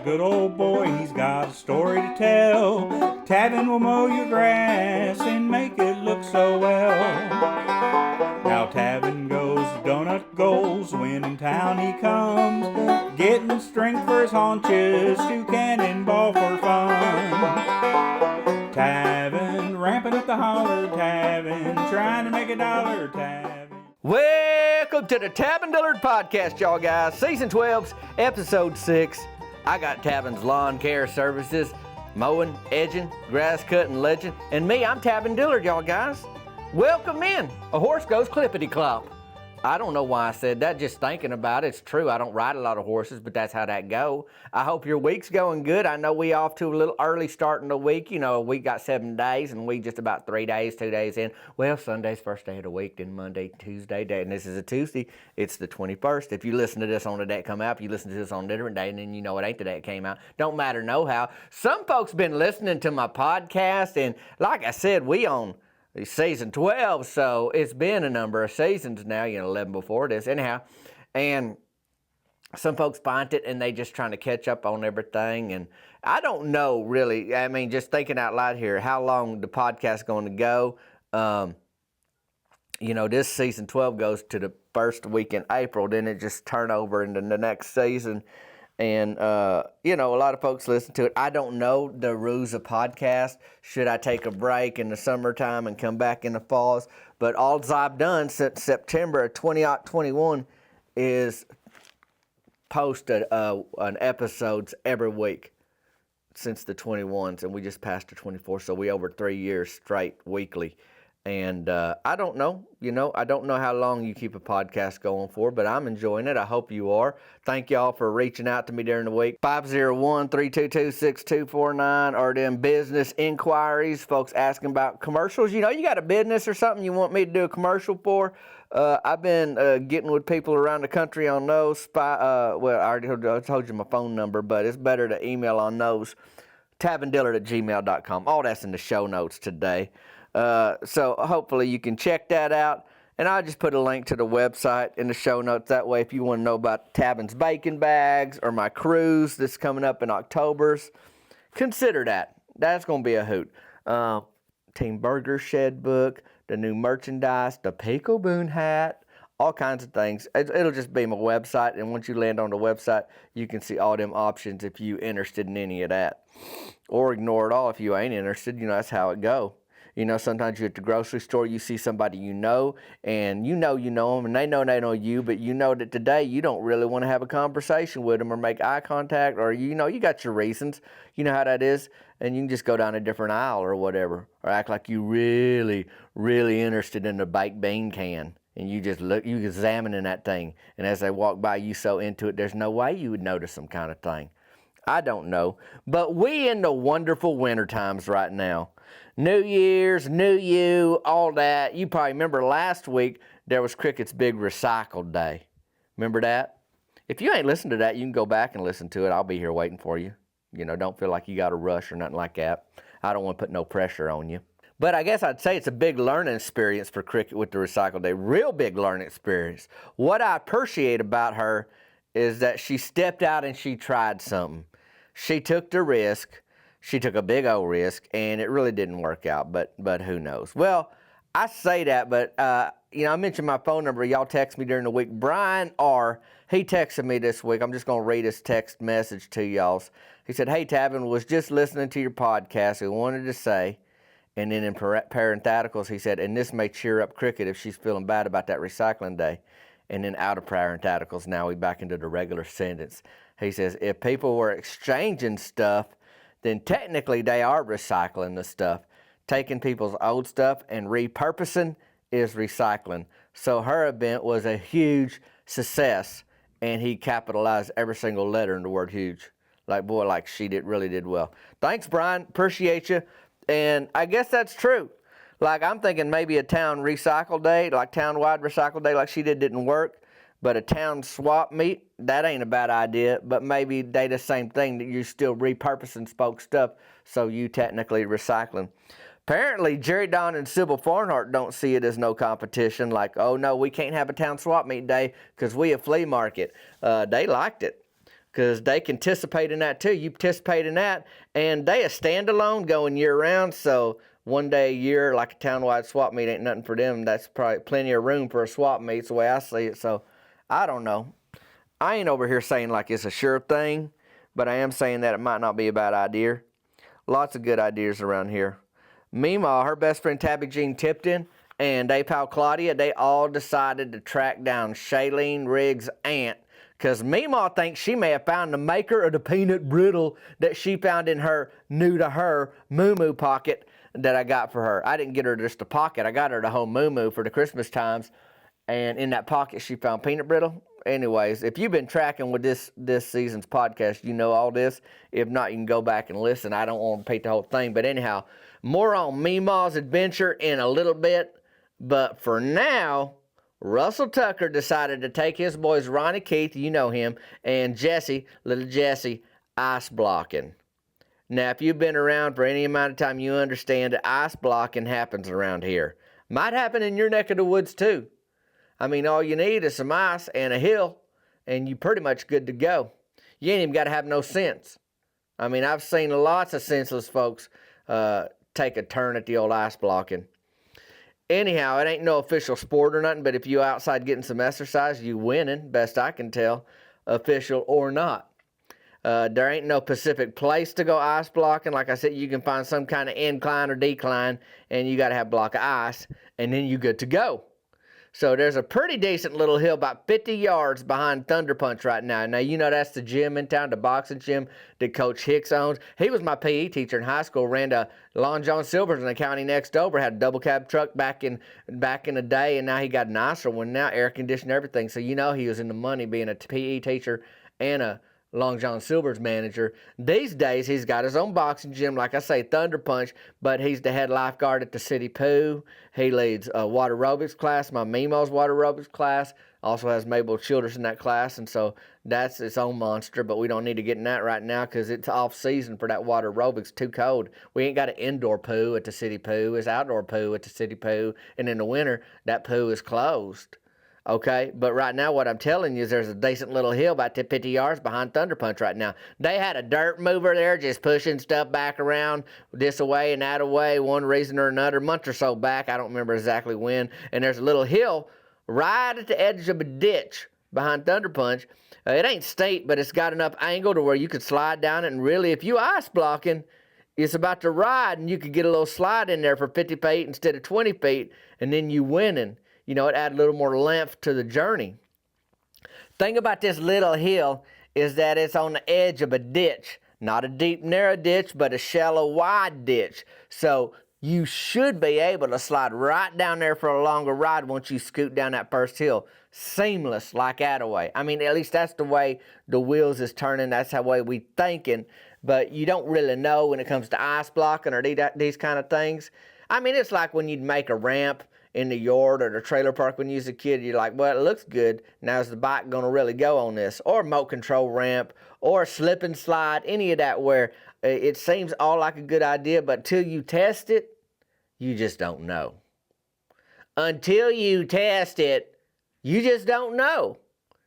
good old boy, he's got a story to tell. Tavin will mow your grass and make it look so well. Now Tavin goes donut goals when in town he comes, getting strength for his haunches to cannonball for fun. Tavin, ramping up the holler, Tavin, trying to make a dollar, Tavin. Welcome to the Tavin Dillard Podcast, y'all guys. Season 12, Episode 6. I got Tavin's Lawn Care Services, mowing, edging, grass cutting legend. And me, I'm Tavin Dillard, y'all guys. Welcome in. A horse goes clippity-clop. I don't know why I said that, just thinking about it. It's true, I don't ride a lot of horses, but that's how that go. I hope your week's going good. I know we off to a little early start in the week. You know, we got 7 days, and we just about 3 days, 2 days in. Well, Sunday's first day of the week, then Monday, Tuesday, day, and this is a Tuesday. It's the 21st. If you listen to this on the day it come out, if you listen to this on a different day, and then you know it ain't the day it came out. Don't matter no how. Some folks been listening to my podcast, and like I said, we on season 12, so it's been a number of seasons now, 11 before this, anyhow, and some folks find it and they just trying to catch up on everything, and I don't know really, I mean, just thinking out loud here, how long the podcast going to go. This season 12 goes to the first week in April, then it just turn over into the next season. And, a lot of folks listen to it. I don't know the rules of podcast. Should I take a break in the summertime and come back in the falls? But all I've done since September of 2021 is post an episodes every week since the 21s. And we just passed the 24, so we over 3 years straight weekly. And I don't know, I don't know how long you keep a podcast going for, but I'm enjoying it. I hope you are. Thank y'all for reaching out to me during the week. 501-322-6249 or them business inquiries, folks asking about commercials. You got a business or something you want me to do a commercial for. I've been getting with people around the country on those. I already told you my phone number, but it's better to email on those. tavindillard@gmail.com. All that's in the show notes today. So hopefully you can check that out. And I'll just put a link to the website in the show notes. That way, if you want to know about Tavin's bacon bags or my cruise that's coming up in October's, consider that. That's going to be a hoot. Team Burger Shed book, the new merchandise, the Pico Boone hat, all kinds of things. It'll just be my website. And once you land on the website, you can see all them options if you're interested in any of that. Or ignore it all if you ain't interested. That's how it go. Sometimes you're at the grocery store, you see somebody and you know them, and they know you, but you know that today you don't really want to have a conversation with them or make eye contact, or you got your reasons. You know how that is, and you can just go down a different aisle or whatever, or act like you really, really interested in the baked bean can, and you just look, you examining that thing, and as they walk by, you so into it, there's no way you would notice some kind of thing. I don't know, but we in the wonderful winter times right now. New Year's, New You, all that. You probably remember last week there was Cricket's big recycle day. Remember that? If you ain't listened to that, you can go back and listen to it. I'll be here waiting for you. Don't feel like you got to rush or nothing like that. I don't want to put no pressure on you. But I guess I'd say it's a big learning experience for Cricket with the recycle day. Real big learning experience. What I appreciate about her is that she stepped out and she tried something. She took the risk. She took a big old risk, and it really didn't work out, but who knows? Well, I say that, but, I mentioned my phone number. Y'all text me during the week. Brian R., he texted me this week. I'm just going to read his text message to y'all. He said, "Hey, Tavin, was just listening to your podcast. I wanted to say," and then in parentheticals, he said, "and this may cheer up Cricket if she's feeling bad about that recycling day." And then out of parentheticals, now we back into the regular sentence. He says, "If people were exchanging stuff, then technically they are recycling the stuff. Taking people's old stuff and repurposing is recycling." So her event was a huge success, and he capitalized every single letter in the word huge. Like she really did well. Thanks, Brian. Appreciate you. And I guess that's true. I'm thinking maybe a town recycle day, like town-wide recycle day like she didn't work. But a town swap meet, that ain't a bad idea. But maybe they the same thing, that you're still repurposing spoke stuff, so you technically recycling. Apparently, Jerry Don and Sybil Farnhart don't see it as no competition. Like, oh no, we can't have a town swap meet day because we a flea market. They liked it. because they can participate in that too. You participate in that, and they a standalone going year-round, so one day a year, like a town-wide swap meet, ain't nothing for them. That's probably plenty of room for a swap meet, it's the way I see it. So, I don't know. I ain't over here saying like it's a sure thing, but I am saying that it might not be a bad idea. Lots of good ideas around here. Memaw, her best friend Tabby Jean Tipton, and they pal Claudia, they all decided to track down Shailene Riggs' aunt, because Memaw thinks she may have found the maker of the peanut brittle that she found in her new-to-her muumuu pocket that I got for her. I didn't get her just a pocket. I got her the whole muumuu for the Christmas times, and in that pocket she found peanut brittle. Anyways, if you've been tracking with this season's podcast, you know all this. If not, you can go back and listen. I don't want to repeat the whole thing, but anyhow, more on Memaw's adventure in a little bit. But for now, Russell Tucker decided to take his boys Ronnie Keith, you know him, and Jesse, little Jesse, ice blocking. Now, if you've been around for any amount of time, you understand that ice blocking happens around here. Might happen in your neck of the woods too. I mean, all you need is some ice and a hill, and you're pretty much good to go. You ain't even got to have no sense. I mean, I've seen lots of senseless folks take a turn at the old ice blocking. Anyhow, it ain't no official sport or nothing, but if you outside getting some exercise, you winning, best I can tell, official or not. There ain't no specific place to go ice blocking. Like I said, you can find some kind of incline or decline, and you got to have a block of ice, and then you good to go. So there's a pretty decent little hill about 50 yards behind Thunder Punch right now. Now, you know that's the gym in town, the boxing gym that Coach Hicks owns. He was my PE teacher in high school, ran to Long John Silver's in the county next over, had a double cab truck back in the day, and now he got a nicer one now, air conditioned, everything. So you know he was in the money being a PE teacher and a Long John Silver's manager. These days, he's got his own boxing gym, like I say, Thunder Punch, but he's the head lifeguard at the city pool. He leads a water aerobics class, my Memaw's water aerobics class. Also has Mabel Childress in that class, and so that's its own monster, but we don't need to get in that right now because it's off season for that water aerobics, too cold. We ain't got an indoor pool at the city pool. It's outdoor pool at the city pool, and in the winter, that pool is closed. Okay, but right now what I'm telling you is there's a decent little hill about 50 yards behind Thunder Punch right now. They had a dirt mover there just pushing stuff back around this away and that away, one reason or another, a month or so back. I don't remember exactly when. And there's a little hill right at the edge of a ditch behind Thunder Punch. It ain't steep, but it's got enough angle to where you could slide down it. And really, if you ice blocking, it's about to ride, and you could get a little slide in there for 50 feet instead of 20 feet, and then you winning. You know, it add a little more length to the journey. Thing about this little hill is that it's on the edge of a ditch. Not a deep, narrow ditch, but a shallow, wide ditch. So you should be able to slide right down there for a longer ride once you scoot down that first hill. Seamless, like that-a-way. I mean, at least that's the way the wheels is turning. That's the way we thinking. But you don't really know when it comes to ice blocking or these kind of things. I mean, it's like when you'd make a ramp in the yard or the trailer park when you was a kid. You're like, well, it looks good. Now is the bike going to really go on this? Or a remote control ramp or a slip and slide, any of that where it seems all like a good idea, but till you test it, you just don't know. Until you test it, you just don't know.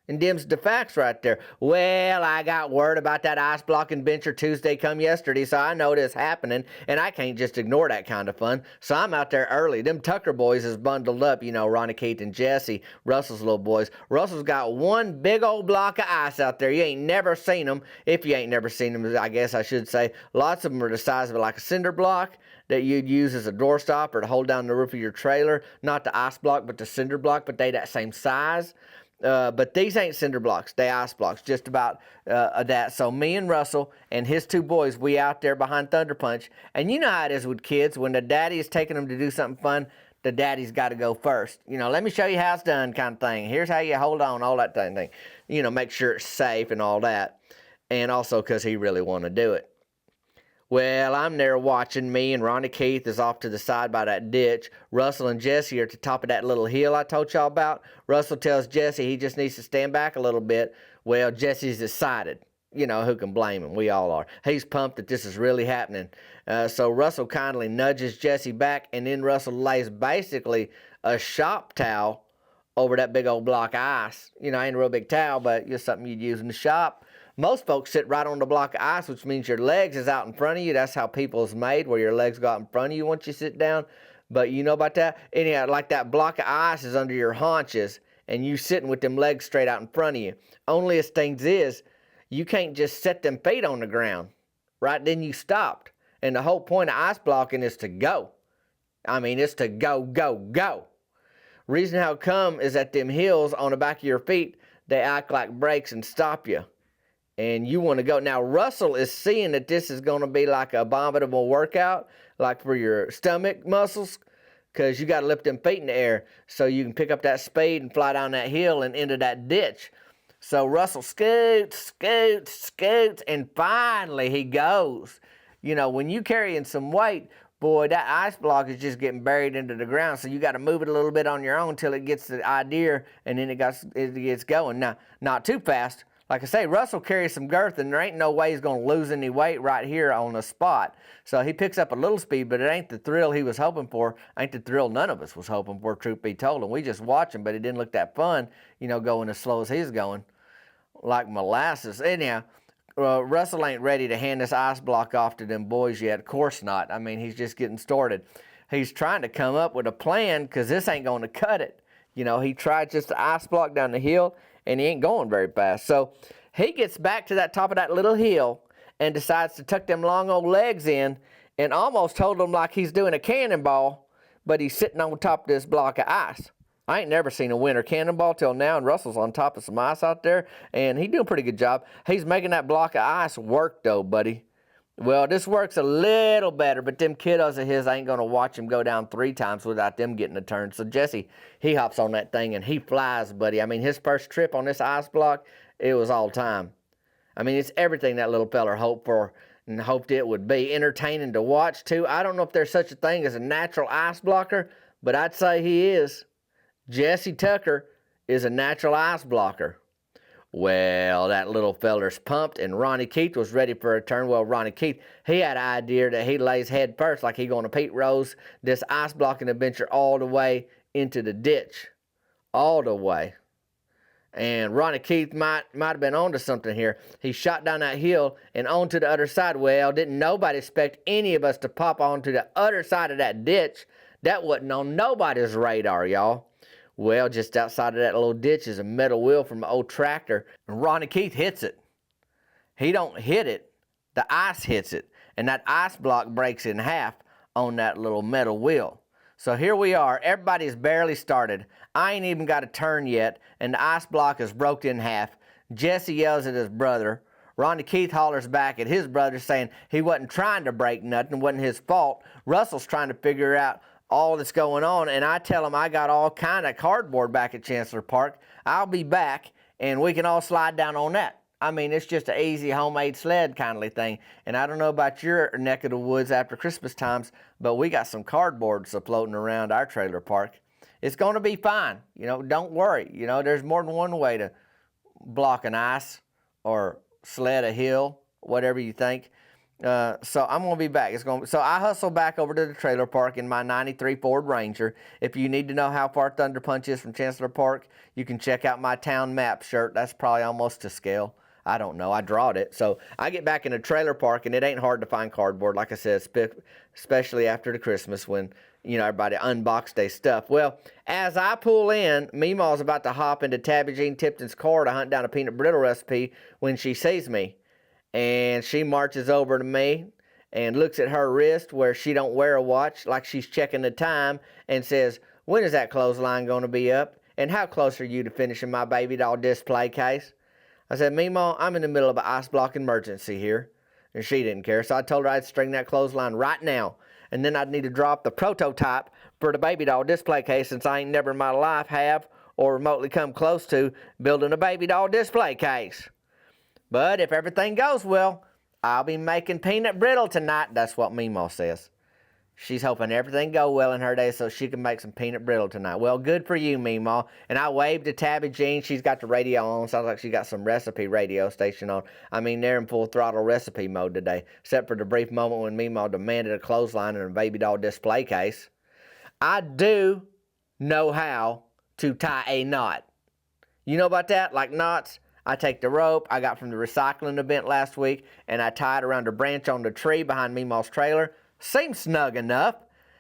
And them's the facts right there. Well, I got word about that ice blocking venture Tuesday come yesterday, so I know this happening, and I can't just ignore that kind of fun. So I'm out there early. Them Tucker boys is bundled up, you know, Ronnie, Keith, and Jesse, Russell's little boys. Russell's got one big old block of ice out there. You ain't never seen them. If you ain't never seen them, I guess I should say. Lots of them are the size of like a cinder block that you'd use as a doorstop or to hold down the roof of your trailer. Not the ice block, but the cinder block, but they that same size. But these ain't cinder blocks, they ice blocks, just about that. So me and Russell and his two boys, we out there behind Thunder Punch. And you know how it is with kids, when the daddy is taking them to do something fun, the daddy's got to go first. You know, let me show you how it's done kind of thing. Here's how you hold on, all that kind of thing. You know, make sure it's safe and all that. And also because he really want to do it. Well, I'm there watching. Me and Ronnie Keith is off to the side by that ditch. Russell and Jesse are at the top of that little hill I told y'all about. Russell tells Jesse he just needs to stand back a little bit. Well, Jesse's excited. You know, who can blame him? We all are. He's pumped that this is really happening. So Russell kindly nudges Jesse back, and then Russell lays basically a shop towel over that big old block of ice. You know, ain't a real big towel, but just something you'd use in the shop. Most folks sit right on the block of ice, which means your legs is out in front of you. That's how people is made, where your legs go out in front of you once you sit down. But you know about that? Anyhow, like that block of ice is under your haunches, and you sitting with them legs straight out in front of you. Only as things is, you can't just set them feet on the ground. Right then you stopped. And the whole point of ice blocking is to go. I mean, it's to go, go, go. Reason how come is that them heels on the back of your feet, they act like brakes and stop you. And you want to go. Now, Russell is seeing that this is going to be like a abominable workout, like for your stomach muscles, because you got to lift them feet in the air so you can pick up that speed and fly down that hill and into that ditch. So Russell scoots, scoots, scoots, and finally he goes. You know, when you carrying some weight, boy, that ice block is just getting buried into the ground. So you got to move it a little bit on your own till it gets the idea, and then it gets going. Now, not too fast. Like I say, Russell carries some girth, and there ain't no way he's going to lose any weight right here on the spot. So he picks up a little speed, but it ain't the thrill he was hoping for. Ain't the thrill none of us was hoping for, truth be told. And we just watch him, but it didn't look that fun, you know, going as slow as he's going, like molasses. Anyhow, Russell ain't ready to hand this ice block off to them boys yet. Of course not. I mean, he's just getting started. He's trying to come up with a plan because this ain't going to cut it. You know, he tried just the ice block down the hill, and he ain't going very fast. So he gets back to that top of that little hill and decides to tuck them long old legs in and almost hold them like he's doing a cannonball, but he's sitting on top of this block of ice. I ain't never seen a winter cannonball till now, and Russell's on top of some ice out there, and he's doing a pretty good job. He's making that block of ice work, though, buddy. Well, this works a little better, but them kiddos of his ain't going to watch him go down 3 times without them getting a turn. So Jesse, he hops on that thing, and he flies, buddy. I mean, his first trip on this ice block, it was all time. I mean, it's everything that little feller hoped for and hoped it would be. Entertaining to watch, too. I don't know if there's such a thing as a natural ice blocker, but I'd say he is. Jesse Tucker is a natural ice blocker. Well, that little feller's pumped, and Ronnie Keith was ready for a turn. Well, Ronnie Keith, he had an idea that he lays head first, like he going to Pete Rose this ice blocking adventure all the way into the ditch. All the way. And Ronnie Keith might have been onto something here. He shot down that hill and onto the other side. Well, didn't nobody expect any of us to pop onto the other side of that ditch. That wasn't on nobody's radar, y'all. Well, just outside of that little ditch is a metal wheel from an old tractor, and Ronnie Keith hits it. He don't hit it, the ice hits it, and that ice block breaks in half on that little metal wheel. So here we are, everybody's barely started. I ain't even got a turn yet, and the ice block is broke in half. Jesse yells at his brother. Ronnie Keith hollers back at his brother saying he wasn't trying to break nothing, it wasn't his fault. Russell's trying to figure out all that's going on, and I tell him I got all kind of cardboard back at Chancellor Park. I'll be back, and we can all slide down on that. I mean, it's just an easy homemade sled kind of thing. And I don't know about your neck of the woods after Christmas times, but we got some cardboards floating around our trailer park. It's going to be fine. You know, don't worry. You know, there's more than one way to block an ice or sled a hill, whatever you think. So I'm going to be back. So I hustle back over to the trailer park in my 93 Ford Ranger. If you need to know how far Thunder Punch is from Chancellor Park, you can check out my town map shirt. That's probably almost to scale. I don't know. I drawed it. So I get back in the trailer park, and it ain't hard to find cardboard, like I said, especially after the Christmas when, you know, everybody unboxed their stuff. Well, as I pull in, Memaw's about to hop into Tabby Jean Tipton's car to hunt down a peanut brittle recipe when she sees me. And she marches over to me and looks at her wrist where she don't wear a watch, like she's checking the time, and says, "When is that clothesline going to be up? And how close are you to finishing my baby doll display case?" I said, "Memaw, I'm in the middle of an ice block emergency here." And she didn't care, so I told her I'd string that clothesline right now. And then I'd need to drop the prototype for the baby doll display case, since I ain't never in my life have or remotely come close to building a baby doll display case. But if everything goes well, I'll be making peanut brittle tonight. That's what Memaw says. She's hoping everything go well in her day so she can make some peanut brittle tonight. Well, good for you, Memaw. And I waved to Tabby Jean. She's got the radio on. Sounds like she got some recipe radio station on. I mean, they're in full throttle recipe mode today, except for the brief moment when Memaw demanded a clothesline and a baby doll display case. I do know how to tie a knot. You know about that? Like knots? I take the rope I got from the recycling event last week, and I tie it around a branch on the tree behind Memaw's trailer. Seems snug enough.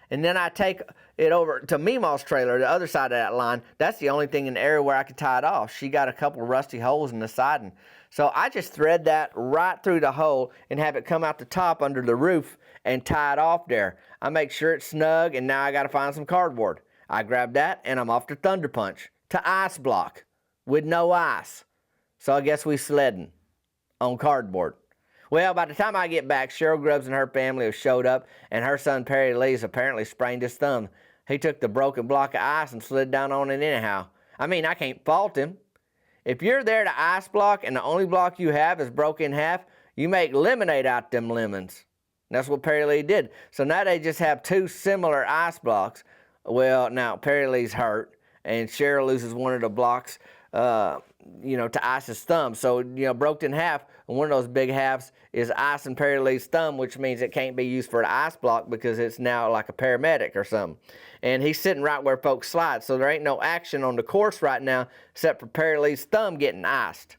And then I take it over to Memaw's trailer, the other side of that line. That's the only thing in the area where I could tie it off. She got a couple of rusty holes in the siding. So I just thread that right through the hole and have it come out the top under the roof and tie it off there. I make sure it's snug, and now I got to find some cardboard. I grab that, and I'm off to Thunder Punch, to Ice Block, with no ice. So I guess we sledding on cardboard. Well, by the time I get back, Cheryl Grubbs and her family have showed up, and her son Perry Lee's apparently sprained his thumb. He took the broken block of ice and slid down on it anyhow. I mean, I can't fault him. If you're there to ice block and the only block you have is broke in half, you make lemonade out them lemons. And that's what Perry Lee did. So now they just have two similar ice blocks. Well, now Perry Lee's hurt, and Cheryl loses one of the blocks, to ice his thumb. So, broke in half, and one of those big halves is icing Perry Lee's thumb, which means it can't be used for the ice block because it's now like a paramedic or something. And he's sitting right where folks slide, so there ain't no action on the course right now except for Perry Lee's thumb getting iced.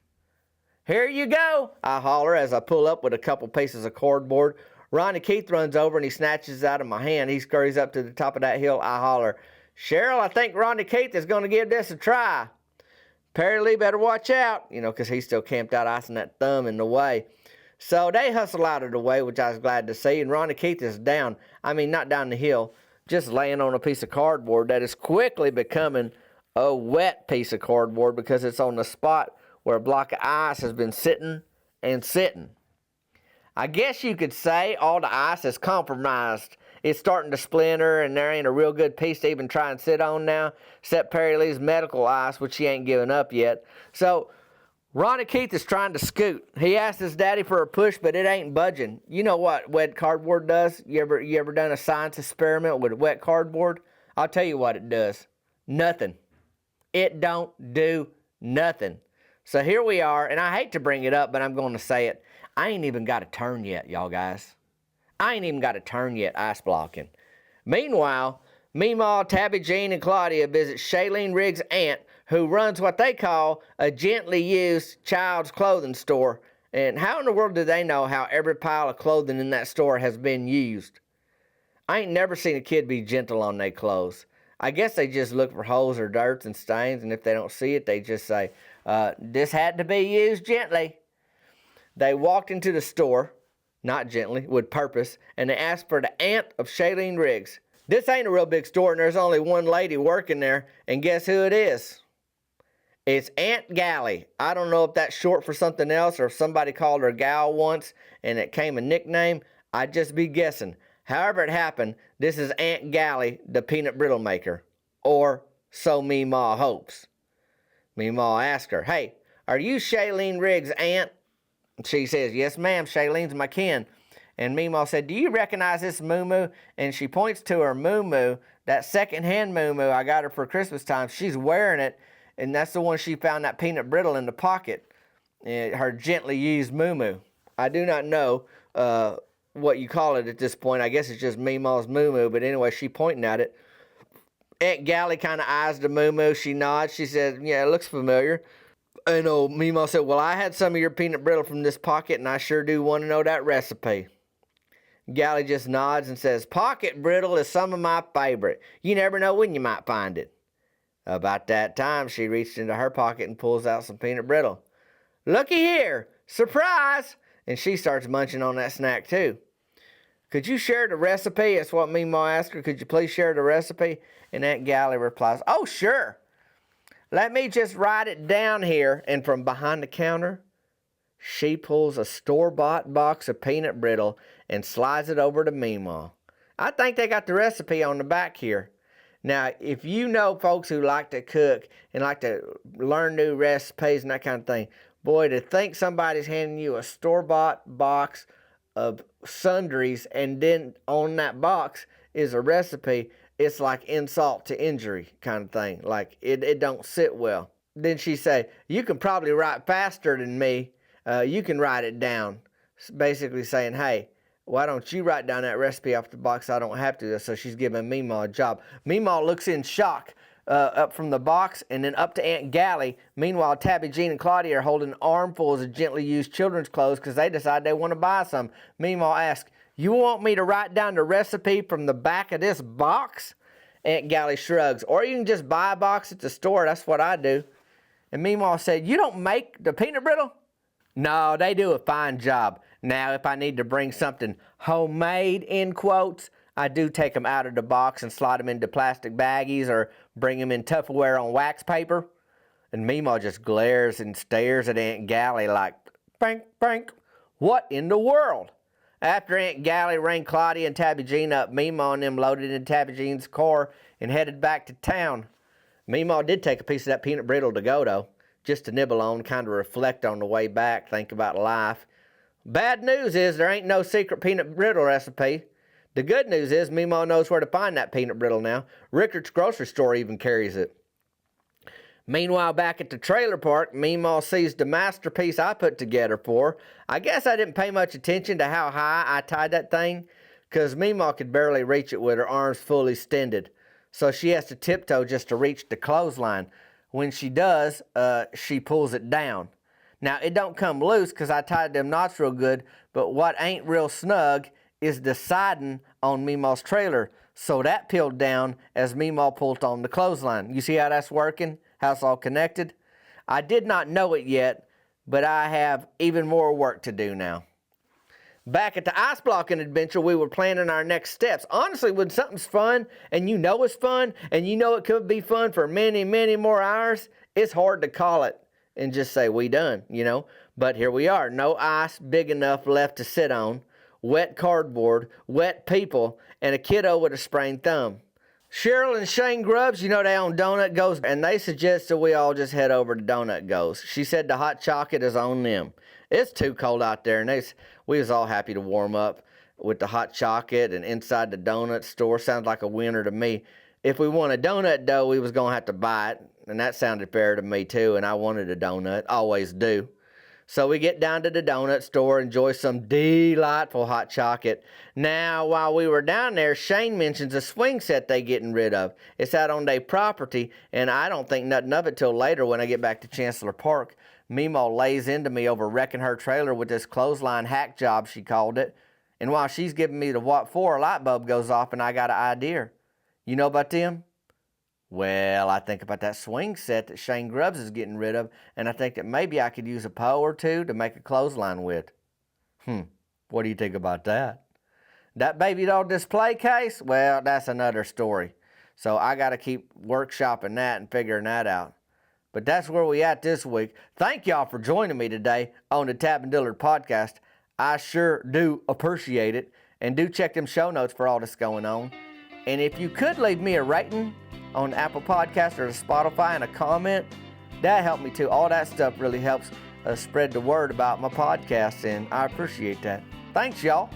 Here you go, I holler as I pull up with a couple pieces of cardboard. Ronnie Keith runs over and he snatches it out of my hand. He scurries up to the top of that hill. I holler, Cheryl, I think Ronnie Keith is going to give this a try. Perry Lee better watch out, because he's still camped out icing that thumb in the way. So they hustle out of the way, which I was glad to see, and Ronnie Keith is down. I mean, not down the hill, just laying on a piece of cardboard that is quickly becoming a wet piece of cardboard because it's on the spot where a block of ice has been sitting and sitting. I guess you could say all the ice is compromised. It's starting to splinter, and there ain't a real good piece to even try and sit on now, except Perry Lee's medical ice, which he ain't given up yet. So Ronnie Keith is trying to scoot. He asked his daddy for a push, but it ain't budging. You know what wet cardboard does? You ever done a science experiment with wet cardboard? I'll tell you what it does. Nothing. It don't do nothing. So here we are, and I hate to bring it up, but I'm going to say it. I ain't even got a turn yet, y'all guys. I ain't even got a turn yet ice blocking. Meanwhile, Memaw, Tabby, Jean, and Claudia visit Shailene Riggs' aunt, who runs what they call a gently used child's clothing store. And how in the world do they know how every pile of clothing in that store has been used? I ain't never seen a kid be gentle on their clothes. I guess they just look for holes or dirts and stains, and if they don't see it, they just say, this had to be used gently. They walked into the store, not gently, with purpose, and they asked for the aunt of Shailene Riggs. This ain't a real big store, and there's only one lady working there, and guess who it is? It's Aunt Gally. I don't know if that's short for something else or if somebody called her Gal once and it came a nickname. I'd just be guessing. However it happened, this is Aunt Gally, the peanut brittle maker. Or so Memaw hopes. Memaw asked her, hey, are you Shailene Riggs' aunt? She says, yes, ma'am, Shailene's my kin. And Memaw said, do you recognize this muumuu? And she points to her muumuu, that second-hand muumuu I got her for Christmas time. She's wearing it, and that's the one she found that peanut brittle in the pocket, her gently used muumuu. I do not know what you call it at this point. I guess it's just Memaw's muumuu, but anyway, she pointing at it. Aunt Gally kind of eyes the muumuu. She nods. She says, yeah, it looks familiar. And Memaw said, well, I had some of your peanut brittle from this pocket, and I sure do want to know that recipe. Gally just nods and says, pocket brittle is some of my favorite. You never know when you might find it. About that time, she reached into her pocket and pulls out some peanut brittle. Looky here, surprise! And she starts munching on that snack too. Could you share the recipe? That's what Memaw asked her. Could you please share the recipe? And Aunt Gally replies, oh, sure. Let me just write it down here. And from behind the counter, she pulls a store-bought box of peanut brittle and slides it over to Memaw. I think they got the recipe on the back here. Now, if you know folks who like to cook and like to learn new recipes and that kind of thing, boy, to think somebody's handing you a store-bought box of sundries and then on that box is a recipe, it's like insult to injury kind of thing. Like, it don't sit well. Then she say, you can probably write faster than me. You can write it down. Basically saying, hey, why don't you write down that recipe off the box? I don't have to. So she's giving Memaw a job. Memaw looks in shock. up from the box and then up to Aunt Gally. Meanwhile, Tabby, Jean, and Claudia are holding armfuls of gently used children's clothes because they decide they want to buy some. Memaw asks, "You want me to write down the recipe from the back of this box?" Aunt Gally shrugs. "Or you can just buy a box at the store. That's what I do." And Memaw said, "You don't make the peanut brittle?" "No, they do a fine job. Now, if I need to bring something homemade," in quotes, "I do take them out of the box and slide them into plastic baggies or bring them in Tupperware on wax paper." And Memaw just glares and stares at Aunt Gally like, "Frank, Frank, what in the world?" After Aunt Gally rang Claudia and Tabby Jean up, Memaw and them loaded into Tabby Jean's car and headed back to town. Memaw did take a piece of that peanut brittle to go, though, just to nibble on, kind of reflect on the way back, think about life. Bad news is there ain't no secret peanut brittle recipe. The good news is Memaw knows where to find that peanut brittle now. Rickard's grocery store even carries it. Meanwhile, back at the trailer park, Memaw sees the masterpiece I put together for her. I guess I didn't pay much attention to how high I tied that thing, because Memaw could barely reach it with her arms fully extended. So she has to tiptoe just to reach the clothesline. When she does, she pulls it down. Now, it don't come loose because I tied them knots real good, but what ain't real snug is the siding on Memaw's trailer. So that peeled down as Memaw pulled on the clothesline. You see how that's working? How it's all connected? I did not know it yet, but I have even more work to do now. Back at the ice blocking adventure, we were planning our next steps. Honestly, when something's fun, and you know it's fun, and you know it could be fun for many, many more hours, it's hard to call it and just say, we done, you know. But here we are, no ice big enough left to sit on, wet cardboard, wet people, and a kiddo with a sprained thumb. Cheryl and Shane Grubbs, you know they own Donut Goes, and they suggested we all just head over to Donut Goes. She said the hot chocolate is on them. It's too cold out there, and we was all happy to warm up with the hot chocolate and inside the donut store. Sounds like a winner to me. If we want a donut, though, we was going to have to buy it, and that sounded fair to me, too, and I wanted a donut. Always do. So we get down to the donut store, enjoy some delightful hot chocolate. Now, while we were down there, Shane mentions a swing set they getting rid of. It's out on their property, and I don't think nothing of it till later when I get back to Chancellor Park. Memaw lays into me over wrecking her trailer with this clothesline hack job, she called it. And while she's giving me the what for, a light bulb goes off and I got an idea. You know about them? Well, I think about that swing set that Shane Grubbs is getting rid of, and I think that maybe I could use a pole or two to make a clothesline with. What do you think about that? That baby doll display case? Well, that's another story. So I got to keep workshopping that and figuring that out. But that's where we at this week. Thank y'all for joining me today on the Tab and Dillard podcast. I sure do appreciate it. And do check them show notes for all this going on. And if you could leave me a rating on Apple Podcasts or Spotify and a comment, that helped me too. All that stuff really helps spread the word about my podcast, and I appreciate that. Thanks, y'all.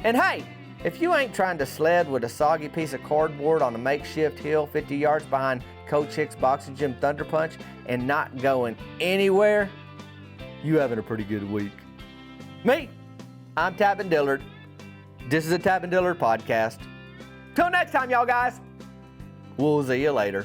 And hey, if you ain't trying to sled with a soggy piece of cardboard on a makeshift hill 50 yards behind Coach Hicks Boxing Gym Thunder Punch and not going anywhere, you having a pretty good week. Me, I'm Tab and Dillard. This is a Tab and Dillard podcast. Till next time, y'all guys. We'll see you later.